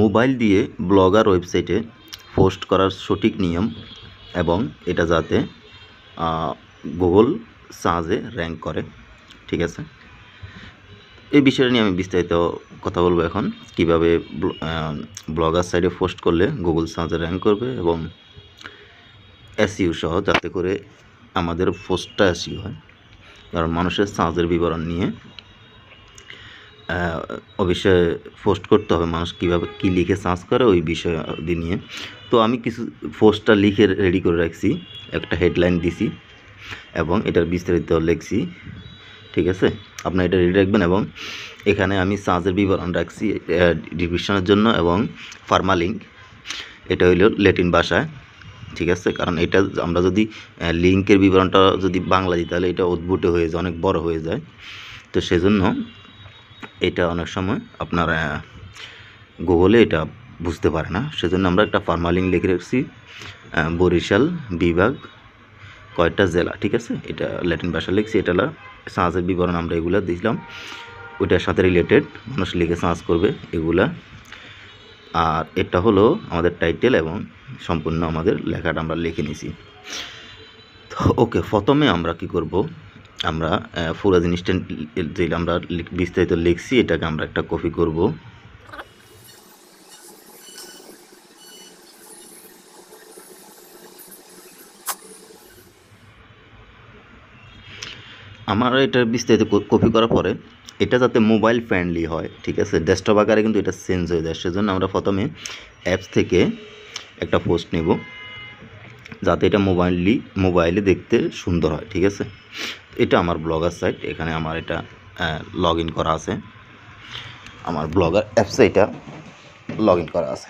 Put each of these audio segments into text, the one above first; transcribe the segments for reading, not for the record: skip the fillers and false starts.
Mobile দিয়ে blogger ওয়েবসাইটে post করার সঠিক নিয়ম এবং এটা যাতে গুগল সার্চে র্যাঙ্ক করে, ঠিক আছে। এই বিষয়টা নিয়ে আমি বিস্তারিত কথা বলবো এখন, কীভাবে ব্লগার সাইটে পোস্ট করলে গুগল সার্চে র্যাঙ্ক করবে এবং এসইও সহ, যাতে করে আমাদের পোস্টটা এসইও হয়। কারণ মানুষের সার্চের বিবরণ নিয়ে অবশ্যই পোস্ট করতে হবে, মানুষ কীভাবে কী লিখে সার্চ করে ওই বিষয় নিয়ে। তো আমি কিছু পোস্টটা লিখে রেডি করে রাখছি, একটা হেডলাইন দিছি এবং এটার বিস্তারিত লিখছি, ঠিক আছে। আপনারা এটা রেডি রাখবেন এবং এখানে আমি সার্চের বিবরণ রাখছি ডিসক্রিপশনের জন্য এবং ফার্মালিঙ্ক, এটা হইল ল্যাটিন ভাষায়, ঠিক আছে। কারণ এটা আমরা যদি লিঙ্কের বিবরণটা যদি বাংলা দিই তাহলে এটা উদ্ভূত হয়ে যায়, অনেক বড় হয়ে যায়। তো সেজন্য এটা অনেক সময় আপনার গুগলে এটা বুঝতে পারে না, সেজন্য আমরা একটা ফার্মালিঙ্ক লিখে রাখছি, বরিশাল বিভাগ কয়টা জেলা, ঠিক আছে। এটা ল্যাটিন ভাষা লিখছি, এটা হলো সার্চের বিবরণ, আমরা এগুলা দিলাম, ওইটার সাথে রিলেটেড মানুষ লিখে সার্চ করবে এগুলা। আর এটা হলো আমাদের টাইটেল এবং সম্পূর্ণ আমাদের লেখাটা আমরা লিখে নিছি। তো ওকে, প্রথমে আমরা কি করব, আমরা পুরো জিনিসটা যে আমরা বিস্তারিত লিখছি এটাকে আমরা একটা কপি করব। আমার এটা বিস্তারিত কপি করার পরে এটা যাতে মোবাইল ফ্রেন্ডলি হয়, ঠিক আছে, ডেস্কটপ আকারে কিন্তু এটা চেঞ্জ হয়ে যায়। সেজন্য আমরা প্রথমে অ্যাপস থেকে একটা পোস্ট নেব যাতে এটা মোবাইলে দেখতে সুন্দর হয়, ঠিক আছে। এটা আমার ব্লগার সাইট, এখানে আমার এটা লগ ইন করা আছে, আমার ব্লগার অ্যাপসে এটা লগ ইন করা আছে।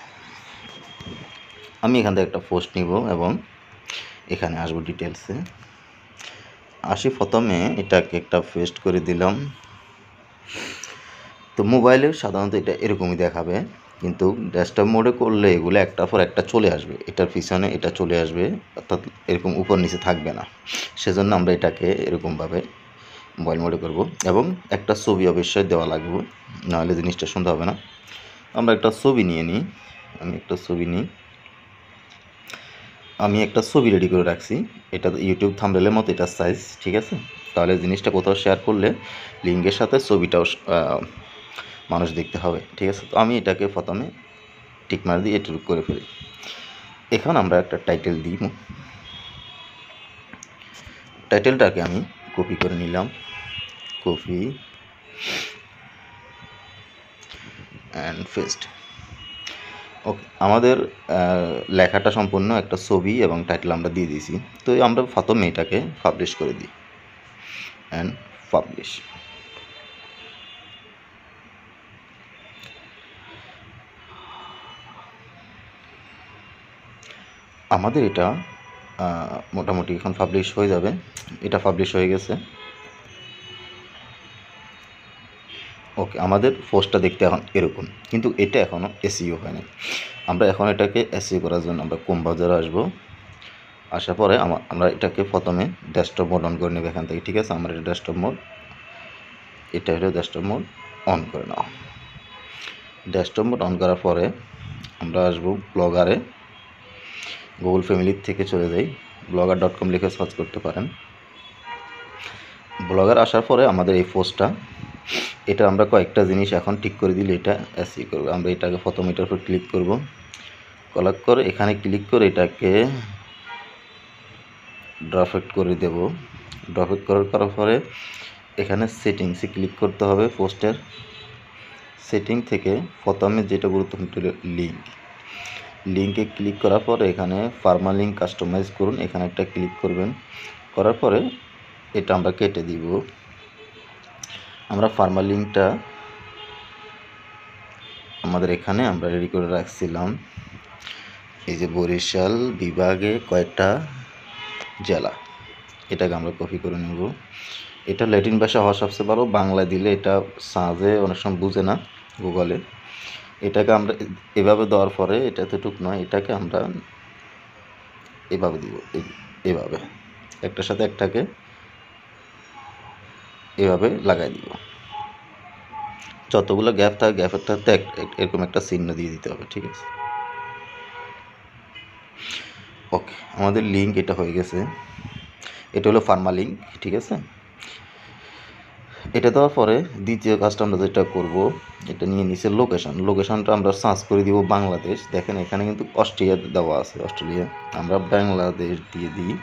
আমি এখান থেকে একটা পোস্ট নিব এবং এখানে আসবো ডিটেলসে, আসি প্রথমে এটাকে একটা পেস্ট করে দিলাম। তো মোবাইলে সাধারণত এটা এরকমই দেখাবে, কিন্তু ডেস্কটপ মোডে করলে এগুলো একটার পর একটা চলে আসবে, এটার পিছনে এটা চলে আসবে, অর্থাৎ এরকম উপর নিচে থাকবে না। সেজন্য আমরা এটাকে এরকমভাবে মোবাইল মোডে করব এবং একটা ছবি অবশ্যই দেওয়া লাগবে, নাহলে জিনিসটা সুন্দর হবে না। আমরা একটা ছবি নিয়ে নিই, আমি একটা ছবি রেডি করে রাখছি, এটা ইউটিউব থাম্বনেলের মতো এটা সাইজ, ঠিক আছে। তাহলে জিনিসটা কোথাও শেয়ার করলে লিঙ্কের সাথে ছবিটাও মানুষ দেখতে হবে, ঠিক আছে। তো আমি এটাকে প্রথমে টিকমার দিয়ে এটুকু করে ফেলি। এখন আমরা একটা টাইটেল দিই, টাইটেলটাকে আমি কপি করে নিলাম, কপি অ্যান্ড পেস্ট। ওকে, আমাদের লেখাটা সম্পূর্ণ একটা ছবি এবং টাইটেল আমরা দিয়ে দিয়েছি। তো আমরা প্রথমে এটাকে পাবলিশ করে দিই, অ্যান্ড পাবলিশ। আমাদের এটা মোটামুটি এখন পাবলিশ হয়ে যাবে, এটা পাবলিশ হয়ে গেছে। ওকে, আমাদের পোস্টটা দেখতে এখন এরকম, কিন্তু এটা এখনও এসইও হয়নি। আমরা এখন এটাকে এসইও করার জন্য আমরা ক্রোম ব্রাউজারে আসবো, আসার পরে আমরা এটাকে প্রথমে ডেস্কটপ মোড অন করে নেব এখান থেকে, ঠিক আছে। আমরা এটা ডেস্কটপ মোড, এটা হলো ডেস্কটপ মোড অন করে নাও। ডেস্কটপ মোড অন করার পরে আমরা আসবো ব্লগারে, গুগল ফ্যামিলির থেকে চলে যাই, blogger.com লিখে সার্চ করতে পারেন। ব্লগার আসার পরে আমাদের এই পোস্টটা, এটা আমরা কয়েকটা জিনিস এখন ঠিক করে দিলে এটা এসইও করবে। আমরা এটাকে প্রথম এটার উপর ক্লিক করব, করে এখানে ক্লিক করে এটাকে ড্রপ করে দেব। ড্রপ করার পরে এখানে সেটিংসে ক্লিক করতে হবে। পোস্টের সেটিং থেকে প্রথমে যেটা গুরুত্বপূর্ণ লিঙ্কে ক্লিক করার পরে এখানে পারমালিঙ্ক কাস্টমাইজ করুন, এখানে একটা ক্লিক করবেন, করার পরে এটা আমরা কেটে দিব। আমরা পারমালিঙ্কটা আমাদের এখানে আমরা রেডি করে রাখছিলাম, এই যে বরিশাল বিভাগে কয়টা জেলা, এটাকে আমরা কপি করে নেব। এটা ল্যাটিন ভাষা হওয়া সবচেয়ে ভালো, বাংলা দিলে এটা সার্চে অনেক সময় বুঝে না গুগলে। এটাকে আমরা এভাবে দেওয়ার পরে এটা এতটুক নয়, এটাকে আমরা এভাবে দিব, এভাবে একটার সাথে একটাকে এভাবে লাগাই দিব, যতগুলো গ্যাপ থাকে গ্যাপের থাকতে এরকম একটা চিহ্ন দিয়ে দিতে হবে, ঠিক আছে। ওকে, আমাদের লিঙ্ক এটা হয়ে গেছে। এটা হলো ফার্মা লিঙ্ক, ঠিক আছে। এটা দেওয়ার পরে দ্বিতীয় কাজটা আমরা যেটা করব, এটা নিয়ে নিচে লোকেশনটা আমরা সার্চ করে দিব বাংলাদেশ। দেখেন এখানে কিন্তু অস্ট্রেলিয়া দেওয়া আছে, অস্ট্রেলিয়া, আমরা বাংলাদেশ দিয়ে দিই।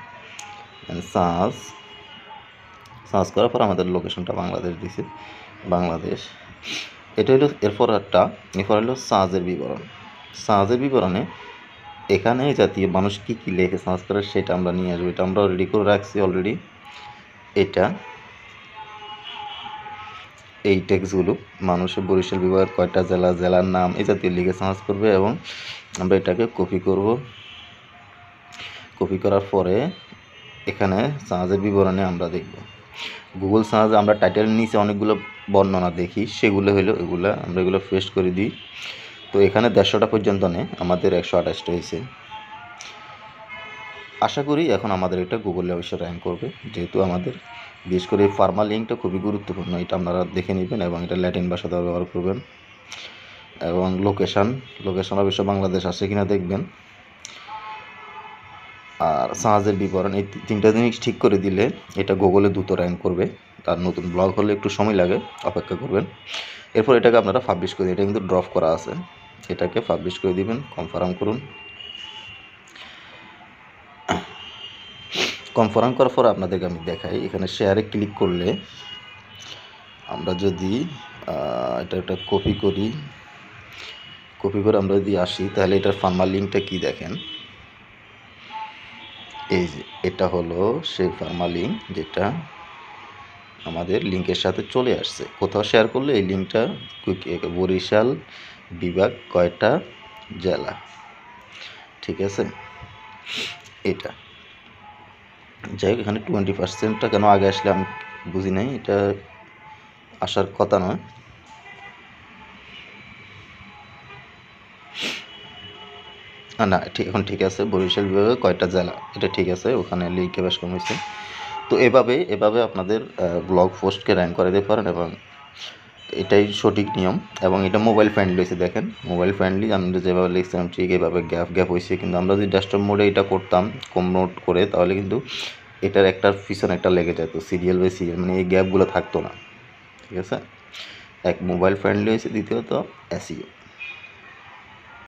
সার্চ করার পর আমাদের লোকেশনটা বাংলাদেশ দিছে, বাংলাদেশ। এটা হলো এরপর হলো সার্চের বিবরণে এখানে জাতীয় মানুষ কী কী লেখে সার্চ করে সেটা আমরা নিয়ে আসবো। এটা আমরা রেডি করে রাখছি অলরেডি। এই টেক্সটগুলো মানুষের বরিশাল বিভাগের কয়টা জেলা, জেলার নাম এই জাতীয় লিখে সার্চ করবে এবং আমরা এটাকে কপি করব। কপি করার পরে এখানে সার্চের বিবরণে আমরা দেখব গুগল সার্চে আমরা টাইটেল নিচে অনেকগুলো বর্ণনা দেখি, সেগুলো হলো আমরা এগুলো পেস্ট করে দিই। তো এখানে 150টা পর্যন্ত নেই, আমাদের 128টা হয়েছে। আশা করি এখন আমাদের এটা গুগলে অবশ্যই র্যাঙ্ক করবে, যেহেতু আমাদের বিশেষ করে এই ফার্মা লিঙ্কটা খুবই গুরুত্বপূর্ণ। এটা আপনারা দেখে নেবেন এবং এটা ল্যাটিন ভাষাতে ব্যবহার করবেন। এবং লোকেশন অবশ্য বাংলাদেশ আসে কিনা দেখবেন। আর সার্চের বিবরণ, এই তিনটা জিনিস ঠিক করে দিলে এটা গুগলে দ্রুত র্যাঙ্ক করবে। আর নতুন ব্লগ হলে একটু সময় লাগে, অপেক্ষা করবেন। এরপর এটাকে আপনারা পাবলিশ করে দিন। এটা কিন্তু ড্রপ করা আছে, এটাকে পাবলিশ করে দিবেন। কনফার্ম করুন। কনফার্ম করার পর আপনাদেরকে আমি দেখাই, এখানে শেয়ারে ক্লিক করলে আমরা যদি এটা কপি করে আমরা যদি আসি, তাহলে এটার ফার্মা লিঙ্কটা কি দেখেন। এই যে এটা হলো সেই ফার্মা লিঙ্ক, যেটা আমাদের লিঙ্কের সাথে চলে আসছে। কোথাও শেয়ার করলে এই লিঙ্কটা বরিশাল বিভাগ কয়টা জেলা, ঠিক আছে। এটা যাই হোক, এখানে 20%টা কেন আগে আসলে আমি বুঝি নাই, এটা আসার কথা নয়। না এখন ঠিক আছে, বরিশাল বিভাগে কয়টা জেলা এটা ঠিক আছে, ওখানে লিঙ্কে বেশ কম হয়েছে। তো এভাবে আপনাদের ব্লগ পোস্টকে র্যাঙ্ক করে দিতে পারেন এবং এটাই সঠিক নিয়ম। এবং এটা মোবাইল ফ্রেন্ডলি হয়েছে, দেখেন মোবাইল ফ্রেন্ডলি। আমরা যেভাবে লিখছিলাম ঠিক এভাবে গ্যাপ হয়েছে। কিন্তু আমরা যদি ডেস্কটপ মোডে এটা করতাম কনভার্ট করে, তাহলে কিন্তু এটার একটার পিছনে একটা লেগে যেত, সিরিয়াল বাই সিরিয়াল, মানে এই গ্যাপগুলো থাকতো না, ঠিক আছে। এক মোবাইল ফ্রেন্ডলি হয়েছে, দ্বিতীয়ত এসইও।